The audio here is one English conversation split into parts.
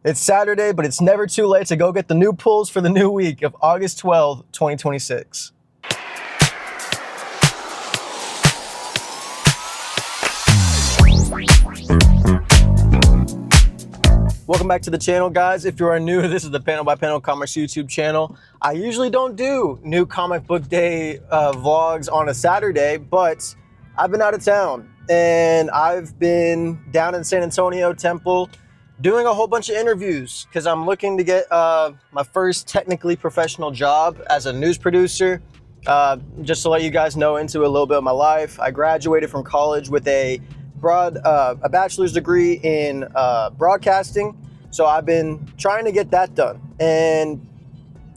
It's Saturday, but it's never too late to go get the new pulls for the new week of August 12th, 2026. Welcome back to the channel, guys. If you are new, this is the Panel by Panel Comics YouTube channel. I usually don't do new comic book day vlogs on a Saturday, but I've been out of town and I've been down in San Antonio, Temple, doing a whole bunch of interviews because I'm looking to get my first technically professional job as a news producer. Just to let you guys know into a little bit of my life, I graduated from college with a bachelor's degree in broadcasting. So I've been trying to get that done, and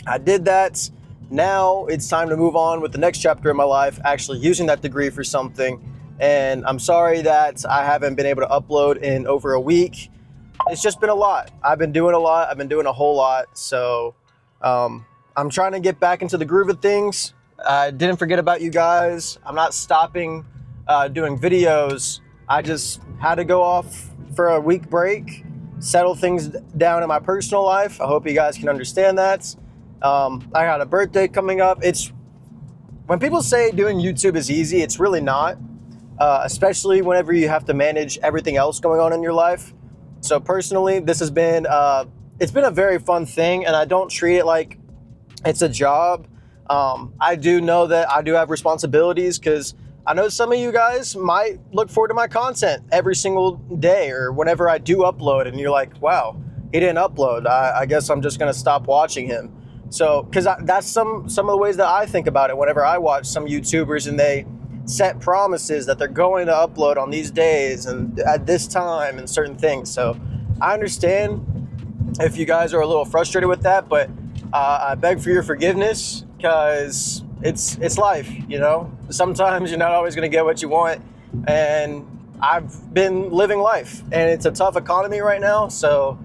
I did that. Now it's time to move on with the next chapter of my life, actually using that degree for something. And I'm sorry that I haven't been able to upload in over a week. It's just been a lot. I've been doing a lot. I've been doing a whole lot. So I'm trying to get back into the groove of things. I didn't forget about you guys. I'm not stopping doing videos. I just had to go off for a week break, settle things down in my personal life. I hope you guys can understand that. I got a birthday coming up. When people say doing YouTube is easy, it's really not, especially whenever you have to manage everything else going on in your life. So personally, this has been, it's been a very fun thing, and I don't treat it like it's a job. I do know that I do have responsibilities because I know some of you guys might look forward to my content every single day or whenever I do upload, and you're like, wow, he didn't upload. I guess I'm just going to stop watching him. So, because that's some of the ways that I think about it whenever I watch some YouTubers and they set promises that they're going to upload on these days and at this time and certain things. So I understand if you guys are a little frustrated with that, but I beg for your forgiveness because it's life, you know. Sometimes you're not always going to get what you want, and I've been living life, and it's a tough economy right now, so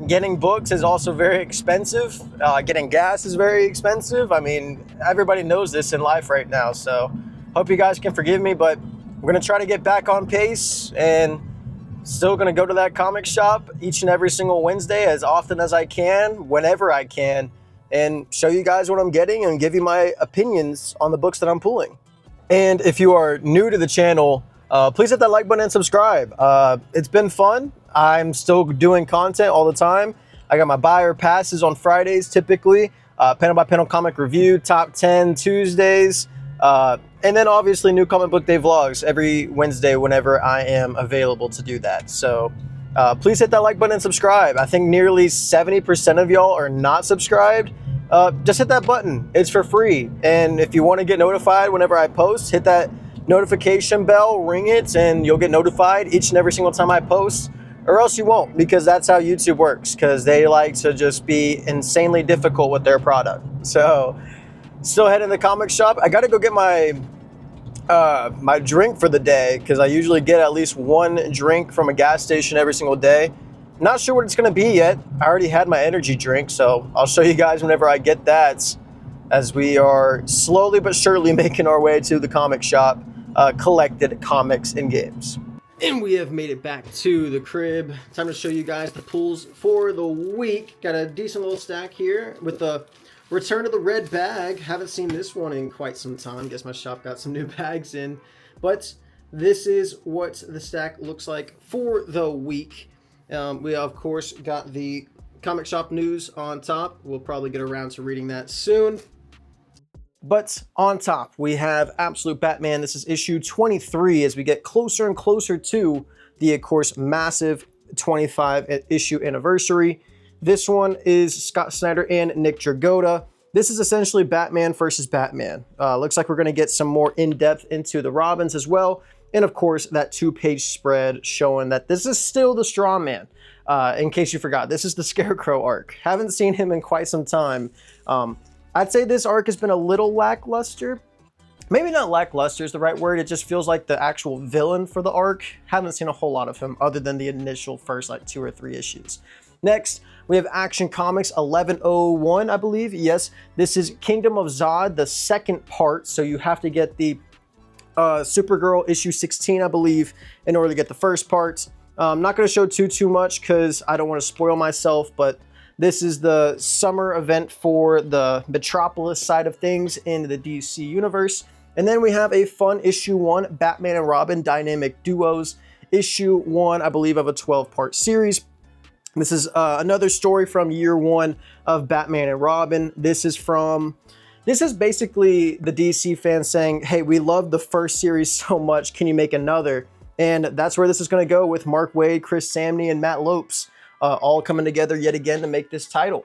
getting books is also very expensive. Getting gas is very expensive. I mean, everybody knows this in life right now, so hope you guys can forgive me, but we're going to try to get back on pace, and still going to go to that comic shop each and every single Wednesday as often as I can, whenever I can, and show you guys what I'm getting and give you my opinions on the books that I'm pulling. And if you are new to the channel, please hit that like button and subscribe. It's been fun. I'm still doing content all the time. I got my buyer passes on Fridays typically, panel by panel comic review, top 10 Tuesdays, and then obviously new comic book day vlogs every Wednesday whenever I am available to do that. So please hit that like button and subscribe. I think nearly 70% of y'all are not subscribed. Just hit that button. It's for free. And if you want to get notified whenever I post, hit that notification bell, ring it, and you'll get notified each and every single time I post, or else you won't, because that's how YouTube works, because they like to just be insanely difficult with their product. So still heading to the comic shop. I got to go get my my drink for the day, because I usually get at least one drink from a gas station every single day. Not sure what it's going to be yet. I already had my energy drink, so I'll show you guys whenever I get that, as we are slowly but surely making our way to the comic shop, Collected Comics and Games. And we have made it back to the crib. Time to show you guys the pulls for the week. Got a decent little stack here with the return of the red bag. Haven't seen this one in quite some time. Guess my shop got some new bags in. But this is what the stack looks like for the week. We, of course, got the comic shop news on top. We'll probably get around to reading that soon. But on top, we have Absolute Batman. This is issue 23 as we get closer and closer to the, of course, massive 25 issue anniversary. This one is Scott Snyder and Nick Dragotta. This is essentially Batman versus Batman. Looks like we're going to get some more in-depth into the Robins as well. And of course, that 2-page spread showing that this is still the Straw Man. In case you forgot, this is the Scarecrow arc. Haven't seen him in quite some time. I'd say this arc has been a little lackluster. Maybe not lackluster is the right word. It just feels like the actual villain for the arc. Haven't seen a whole lot of him other than the initial first like 2 or 3 issues. Next, we have Action Comics 1101, I believe. Yes, this is Kingdom of Zod, the second part. So you have to get the Supergirl issue 16, I believe, in order to get the first part. I'm not going to show too much because I don't want to spoil myself, but this is the summer event for the Metropolis side of things in the DC universe. And then we have a fun issue 1, Batman and Robin Dynamic Duos, issue 1, I believe, of a 12-part series. This is another story from year 1 of Batman and Robin. This is basically the DC fans saying, hey, we love the first series so much, can you make another? And that's where this is going to go, with Mark Waid, Chris Samnee, and Matt Lopes all coming together yet again to make this title.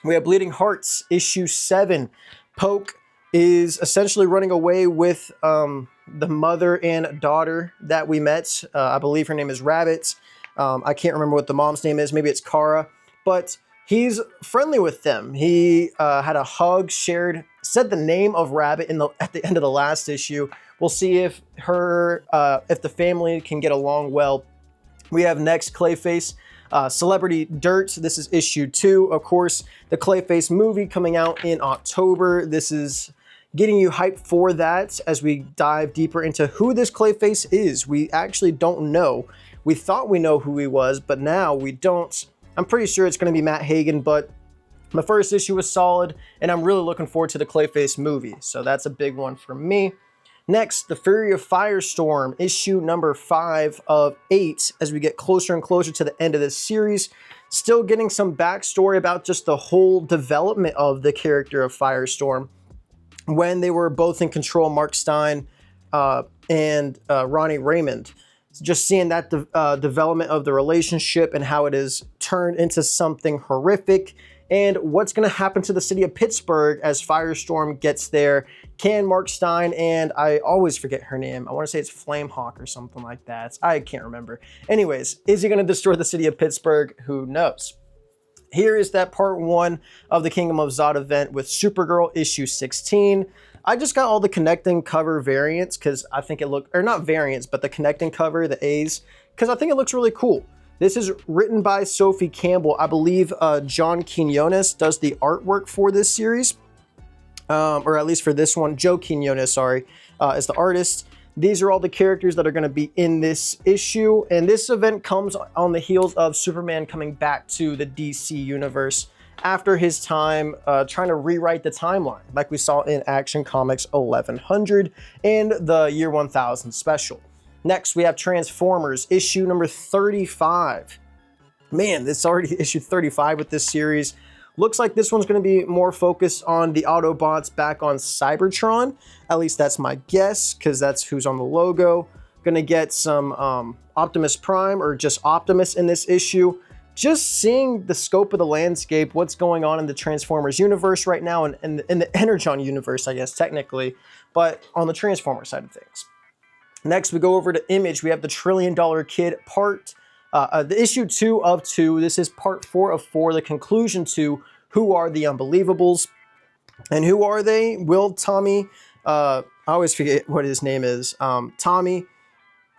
We have Bleeding Hearts, issue 7. Poke is essentially running away with the mother and daughter that we met. I believe her name is Rabbit. I can't remember what the mom's name is. Maybe it's Kara. But he's friendly with them. He had a hug, said the name of Rabbit at the end of the last issue. We'll see if the family can get along well. We have next Clayface, Celebrity Dirt. This is issue 2. Of course, the Clayface movie coming out in October. This is getting you hyped for that as we dive deeper into who this Clayface is. We actually don't know. We thought we know who he was, but now we don't. I'm pretty sure it's going to be Matt Hagen, but the first issue was solid, and I'm really looking forward to the Clayface movie, so that's a big one for me. Next, The Fury of Firestorm, issue number 5 of 8, as we get closer and closer to the end of this series. Still getting some backstory about just the whole development of the character of Firestorm. When they were both in control, Mark Stein and Ronnie Raymond. Just seeing that development of the relationship and how it is turned into something horrific, and what's going to happen to the city of Pittsburgh as Firestorm gets there. Can Mark Stein and I always forget her name. I want to say it's Flamehawk or something like that. I can't remember. Anyways, is he going to destroy the city of Pittsburgh? Who knows? Here is that part 1 of the Kingdom of Zod event with Supergirl issue 16. I just got all the connecting cover variants because I think it looked, or not variants, but the connecting cover, the A's, because I think it looks really cool. This is written by Sophie Campbell. I believe John Quinones does the artwork for this series, or at least for this one. Joe Quinones, sorry, is the artist. These are all the characters that are going to be in this issue, and this event comes on the heels of Superman coming back to the DC universe after his time trying to rewrite the timeline, like we saw in Action Comics 1100 and the Year 1000 special. Next, we have Transformers, issue number 35. Man, this is already issue 35 with this series. Looks like this one's going to be more focused on the Autobots back on Cybertron. At least that's my guess, because that's who's on the logo. Going to get some Optimus Prime, or just Optimus in this issue. Just seeing the scope of the landscape, what's going on in the Transformers universe right now, and in the Energon universe, I guess, technically, but on the Transformer side of things. Next, we go over to Image. We have the $1 Trillion Kid the issue 2 of 2. This is part 4 of 4, the conclusion to Who Are the Unbelievables. And who are they? Will Tommy, I always forget what his name is. Tommy,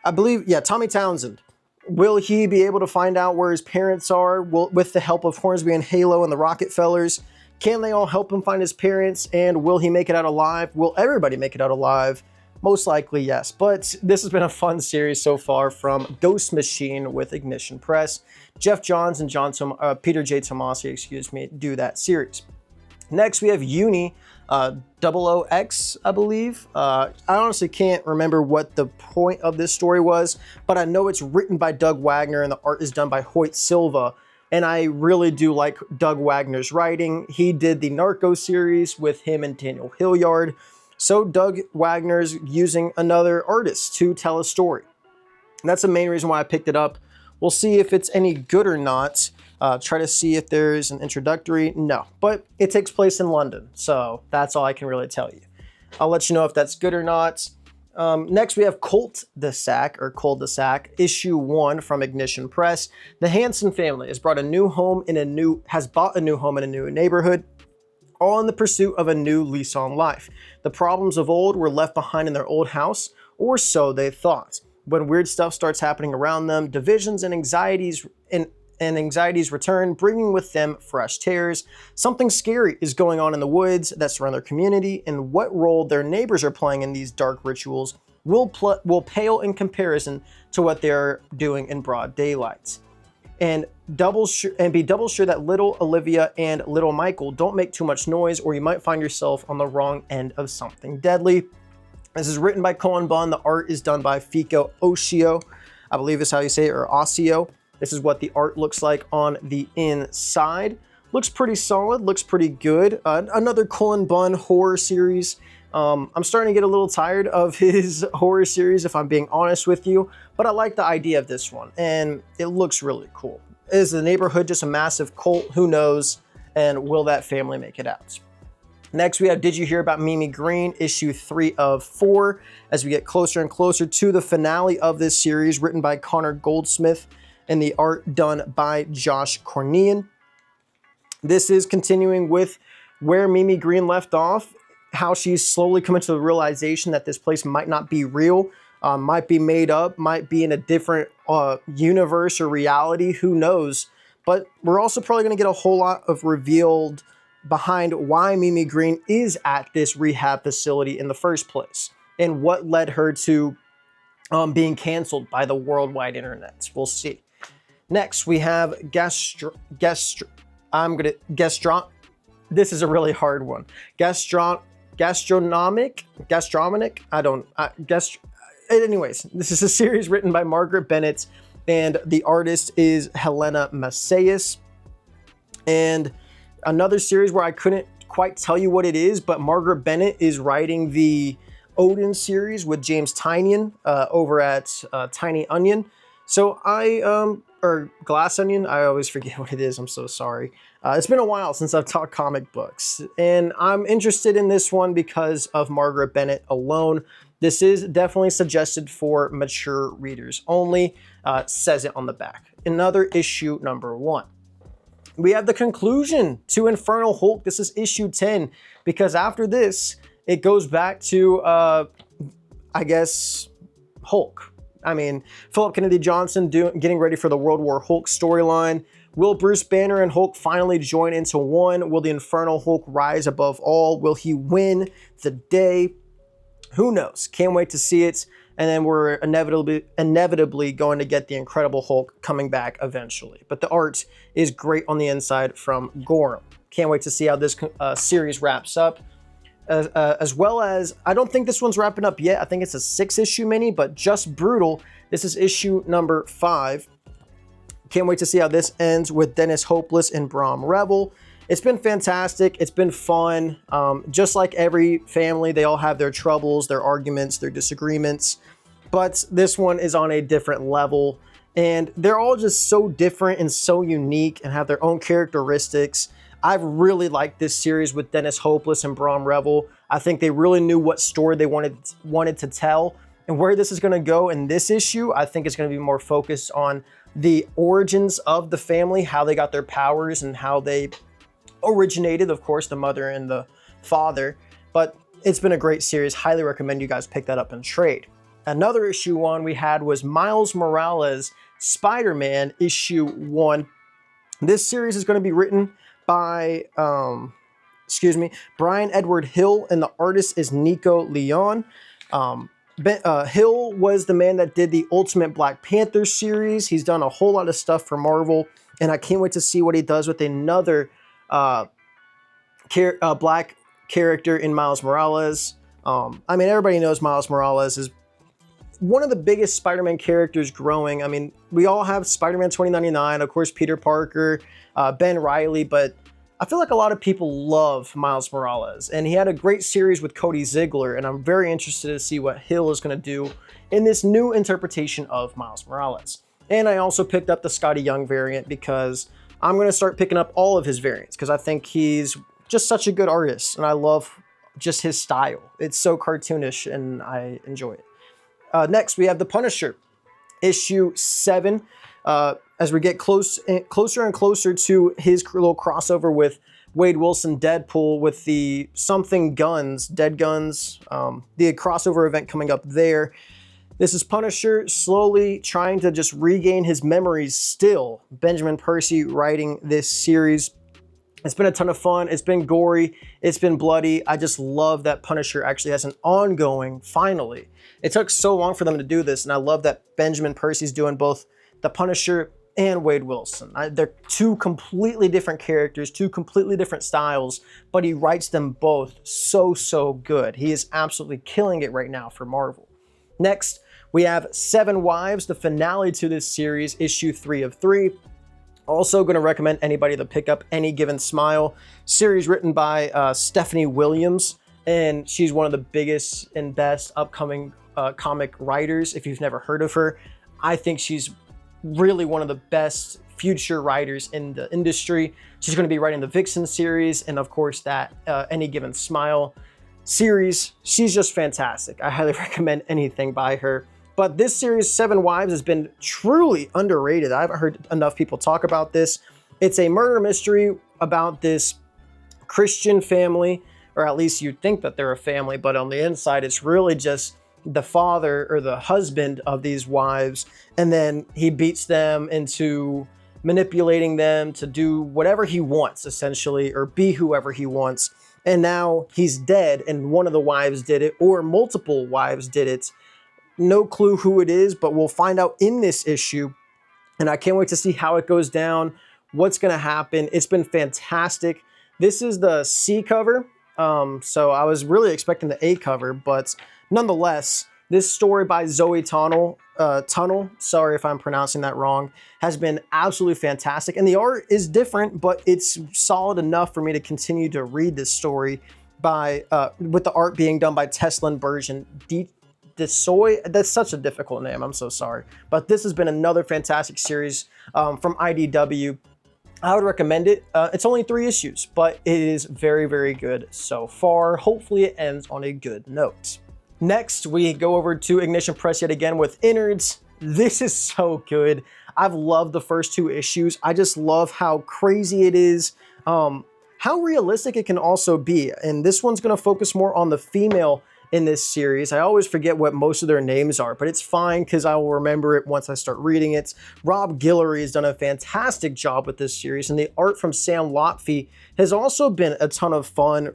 I believe, yeah, Tommy Townsend. Will he be able to find out where his parents are with the help of Hornsby and Halo and the Rockefellers? Can they all help him find his parents? And will he make it out alive? Will everybody make it out alive? Most likely, yes. But this has been a fun series so far from Ghost Machine with Ignition Press. Jeff Johns and Peter J. Tomasi, do that series. Next, we have Uni, 00X, I believe. I honestly can't remember what the point of this story was, but I know it's written by Doug Wagner and the art is done by Hoyt Silva. And I really do like Doug Wagner's writing. He did the Narco series with him and Daniel Hilliard. So Doug Wagner's using another artist to tell a story. And that's the main reason why I picked it up. We'll see if it's any good or not. Try to see if there's an introductory. No, but it takes place in London. So that's all I can really tell you. I'll let you know if that's good or not. Next, we have Cul-de-Sac, issue 1 from Ignition Press. The Hanson family has bought a new home in a new neighborhood, all in the pursuit of a new lease on life. The problems of old were left behind in their old house, or so they thought. When weird stuff starts happening around them, divisions and anxieties return, bringing with them fresh terrors. Something scary is going on in the woods that surround their community, and what role their neighbors are playing in these dark rituals will pale in comparison to what they're doing in broad daylight. And be double sure that little Olivia and little Michael don't make too much noise, or you might find yourself on the wrong end of something deadly. This is written by Cullen Bunn. The art is done by Fiko Oshio. I believe is how you say it, or Ossio. This is what the art looks like on the inside. Looks pretty solid, looks pretty good. Another Cullen Bunn horror series. I'm starting to get a little tired of his horror series, if I'm being honest with you, but I like the idea of this one, and it looks really cool. Is the neighborhood just a massive cult? Who knows? And will that family make it out? Next, we have Did You Hear About Mimi Green, issue 3 of 4, as we get closer and closer to the finale of this series, written by Connor Goldsmith, and the art done by Josh Cornian. This is continuing with where Mimi Green left off, how she's slowly coming to the realization that this place might not be real, might be made up, might be in a different universe or reality, who knows. But we're also probably going to get a whole lot of revealed behind why Mimi Green is at this rehab facility in the first place, and what led her to being canceled by the worldwide internet. We'll see. Next, we have this is a really hard one. Anyways, this is a series written by Margaret Bennett, and the artist is Helena Macias. And another series where I couldn't quite tell you what it is, but Margaret Bennett is writing the Odin series with James Tynion over at Tiny Onion. So or Glass Onion, I always forget what it is, I'm so sorry. It's been a while since I've talked comic books, and I'm interested in this one because of Margaret Bennett alone. This is definitely suggested for mature readers only, says it on the back. Another issue number 1. We have the conclusion to Infernal Hulk. This is issue 10, because after this, it goes back to, I guess, Hulk. I mean, Philip Kennedy Johnson getting ready for the World War Hulk storyline. Will Bruce Banner and Hulk finally join into one? Will the Infernal Hulk rise above all? Will he win the day? Who knows? Can't wait to see it. And then we're inevitably going to get the Incredible Hulk coming back eventually. But the art is great on the inside from Gorham. Can't wait to see how this series wraps up. As well as, I don't think this one's wrapping up yet. I think it's a 6-issue mini, but Just Brutal. This is issue number 5. Can't wait to see how this ends with Dennis Hopeless and Brom Revel. It's been fantastic. It's been fun. Just like every family, they all have their troubles, their arguments, their disagreements. But this one is on a different level. And they're all just so different and so unique and have their own characteristics. I've really liked this series with Dennis Hopeless and Brom Revel. I think they really knew what story they wanted to tell. And where this is going to go in this issue, I think it's going to be more focused on the origins of the family, how they got their powers and how they originated, of course, the mother and the father. But it's been a great series. Highly recommend you guys pick that up and trade. Another issue 1 we had was Miles Morales Spider-Man issue 1. This series is going to be written by Brian Edward Hill, and the artist is Nico Leon. Hill was the man that did the Ultimate Black Panther series. He's done a whole lot of stuff for Marvel, and I can't wait to see what he does with another black character in Miles Morales. I mean, everybody knows Miles Morales is one of the biggest Spider-Man characters growing. I mean, we all have Spider-Man 2099, of course, Peter Parker, Ben Reilly, but I feel like a lot of people love Miles Morales, and he had a great series with Cody Ziegler, and I'm very interested to see what Hill is going to do in this new interpretation of Miles Morales. And I also picked up the Scotty Young variant because I'm going to start picking up all of his variants because I think he's just such a good artist, and I love just his style. It's so cartoonish, and I enjoy it. Next, we have The Punisher, issue 7. As we get closer and closer to his little crossover with Wade Wilson Deadpool with the Something Guns, Dead Guns, the crossover event coming up there. This is Punisher slowly trying to just regain his memories still. Benjamin Percy writing this series. It's been a ton of fun. It's been gory. It's been bloody. I just love that Punisher actually has an ongoing, finally. It took so long for them to do this, and I love that Benjamin Percy's doing both the Punisher and Wade Wilson. They're two completely different characters, two completely different styles, but he writes them both so good. He is absolutely killing it right now for Marvel. Next, we have Seven Wives, the finale to this series, issue 3 of 3. Also going to recommend anybody to pick up Any Given Smile, series written by Stephanie Williams, and she's one of the biggest and best upcoming comic writers. If you've never heard of her, I think she's really one of the best future writers in the industry. She's going to be writing the Vixen series and of course that Any Given Smile series. She's just fantastic. I highly recommend anything by her. But this series, Seven Wives, has been truly underrated. I haven't heard enough people talk about this. It's a murder mystery about this Christian family, or at least you'd think that they're a family, but on the inside, it's really just the father or the husband of these wives, and then he beats them into manipulating them to do whatever he wants, essentially, or be whoever he wants. And now he's dead, and one of the wives did it, or multiple wives did it. No clue who it is, but we'll find out in this issue. And I can't wait to see how it goes down, what's going to happen. It's been fantastic. This is the C cover. So I was really expecting the A cover, but nonetheless, this story by Zoe Tunnell, sorry if I'm pronouncing that wrong, has been absolutely fantastic. And the art is different, but it's solid enough for me to continue to read this story by, with the art being done by Teslin Bergen. Desoy, that's such a difficult name, I'm so sorry. But this has been another fantastic series from IDW. I would recommend it. It's only 3 issues, but it is very good so far. Hopefully it ends on a good note. Next, we go over to Ignition Press yet again with Innards. This is so good. I've loved the first 2 issues. I just love how crazy it is, how realistic it can also be. And this one's going to focus more on the female in this series. I always forget what most of their names are, but it's fine because I will remember it once I start reading it. Rob Guillory has done a fantastic job with this series, and the art from Sam Lotfi has also been a ton of fun.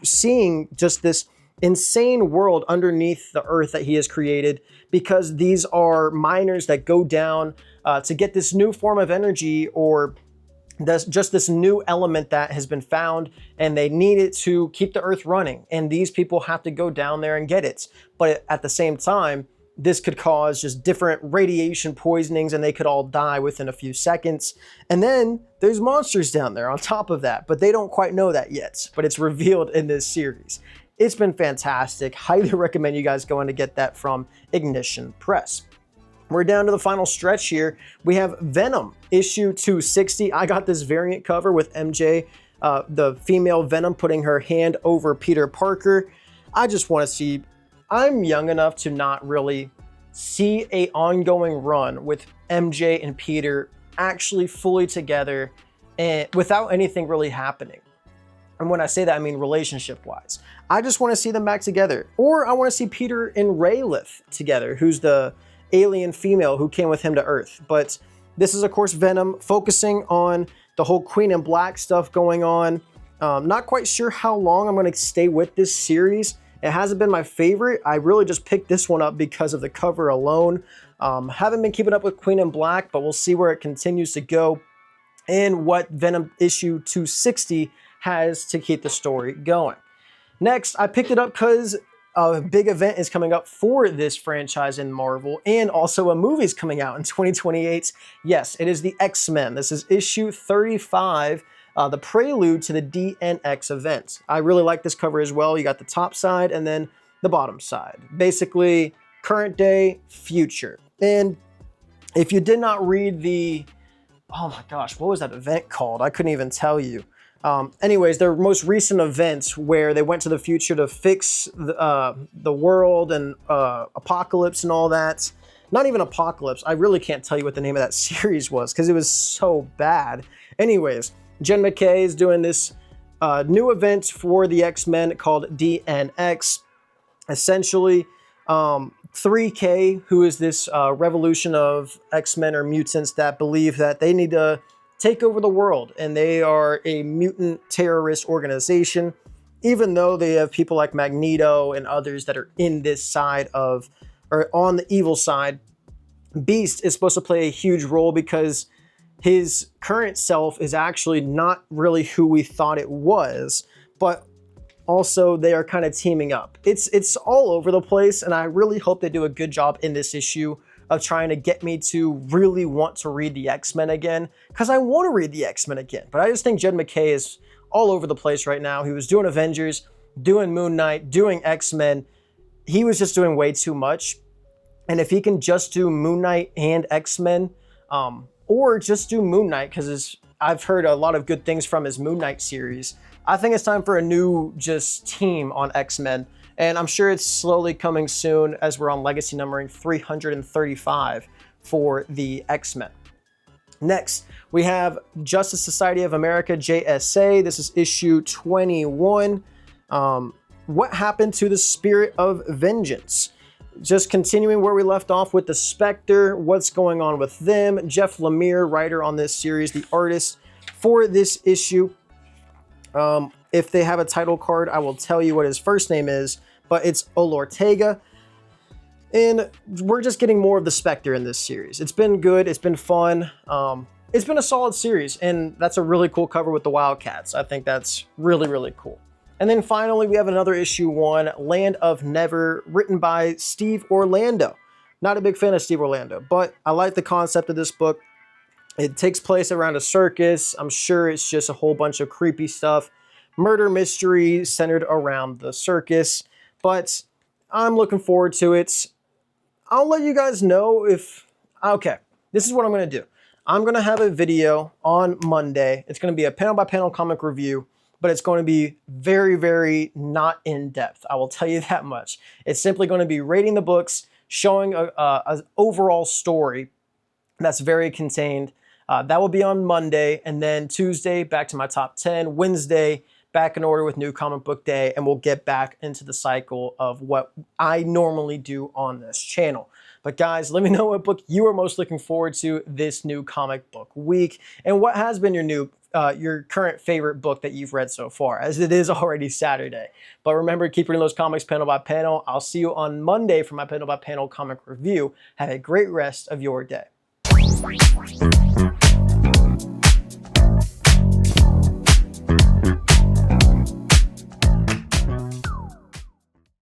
Seeing just this insane world underneath the earth that he has created, because these are miners that go down to get this new form of energy, or just this new element that has been found, and they need it to keep the earth running, and these people have to go down there and get it. But at the same time, this could cause just different radiation poisonings, and they could all die within a few seconds. And then there's monsters down there on top of that, but they don't quite know that yet, but it's revealed in this series. It's been fantastic. Highly recommend you guys going to get that from Ignition Press. We're down to the final stretch here. We have Venom, issue 260. I got this variant cover with MJ, the female Venom, putting her hand over Peter Parker. I just want to see, I'm young enough to not really see a ongoing run with MJ and Peter actually fully together and without anything really happening. And when I say that, I mean relationship-wise. I just want to see them back together. Or I want to see Peter and Raylith together, who's the alien female who came with him to Earth. But this is, of course, Venom, focusing on the whole Queen in Black stuff going on. Not quite sure how long I'm going to stay with this series. It hasn't been my favorite. I really just picked this one up because of the cover alone. Haven't been keeping up with Queen in Black, but we'll see where it continues to go and what Venom issue 260 has to keep the story going. Next, I picked it up because a big event is coming up for this franchise in Marvel, and also a movie is coming out in 2028. Yes, it is the X-Men. This is issue 35, the prelude to the DNX event. I really like this cover as well. You got the top side and then the bottom side. Basically, current day, future. And if you did not read the, oh my gosh, what was that event called? I couldn't even tell you. Anyways, their most recent events where they went to the future to fix the world and Apocalypse and all that. Not even Apocalypse. I really can't tell you what the name of that series was because it was so bad. Anyways, Jen McKay is doing this new event for the X-Men called DNX. Essentially, 3K, who is this revolution of X-Men or mutants that believe that they need to take over the world, and they are a mutant terrorist organization. Even though they have people like Magneto and others that are in this side of, or on the evil side, Beast is supposed to play a huge role because his current self is actually not really who we thought it was, but also they are kind of teaming up. It's all over the place, and I really hope they do a good job in this issue of trying to get me to really want to read the X-Men again, because I want to read the X-Men again. But I just think Jed MacKay is all over the place right now. He was doing Avengers, doing Moon Knight, doing X-Men. He was just doing way too much. And if he can just do Moon Knight and X-Men, or just do Moon Knight, because I've heard a lot of good things from his Moon Knight series, I think it's time for a new just team on X-Men. And I'm sure it's slowly coming soon as we're on legacy numbering 335 for the X-Men. Next, we have Justice Society of America, JSA. This is issue 21. What happened to the Spirit of Vengeance? Just continuing where we left off with the Spectre, what's going on with them? Jeff Lemire, writer on this series, the artist for this issue. If they have a title card, I will tell you what his first name is, but it's Olortega. And we're just getting more of the Spectre in this series. It's been good, it's been fun. It's been a solid series, and that's a really cool cover with the Wildcats. I think that's really, really cool. And then finally, we have another issue 1, Land of Never, written by Steve Orlando. Not a big fan of Steve Orlando, but I like the concept of this book. It takes place around a circus. I'm sure it's just a whole bunch of creepy stuff. Murder mystery centered around the circus, but I'm looking forward to it. I'll let you guys know if... Okay, this is what I'm going to do. I'm going to have a video on Monday. It's going to be a panel-by-panel comic review, but it's going to be very, very not in-depth. I will tell you that much. It's simply going to be rating the books, showing an overall story that's very contained. That will be on Monday, and then Tuesday, back to my top 10. Wednesday, back in order with New Comic Book Day, and we'll get back into the cycle of what I normally do on this channel. But guys, let me know what book you are most looking forward to this new comic book week, and what has been your current favorite book that you've read so far, as it is already Saturday. But remember, keep reading those comics panel by panel. I'll see you on Monday for my panel by panel comic review. Have a great rest of your day.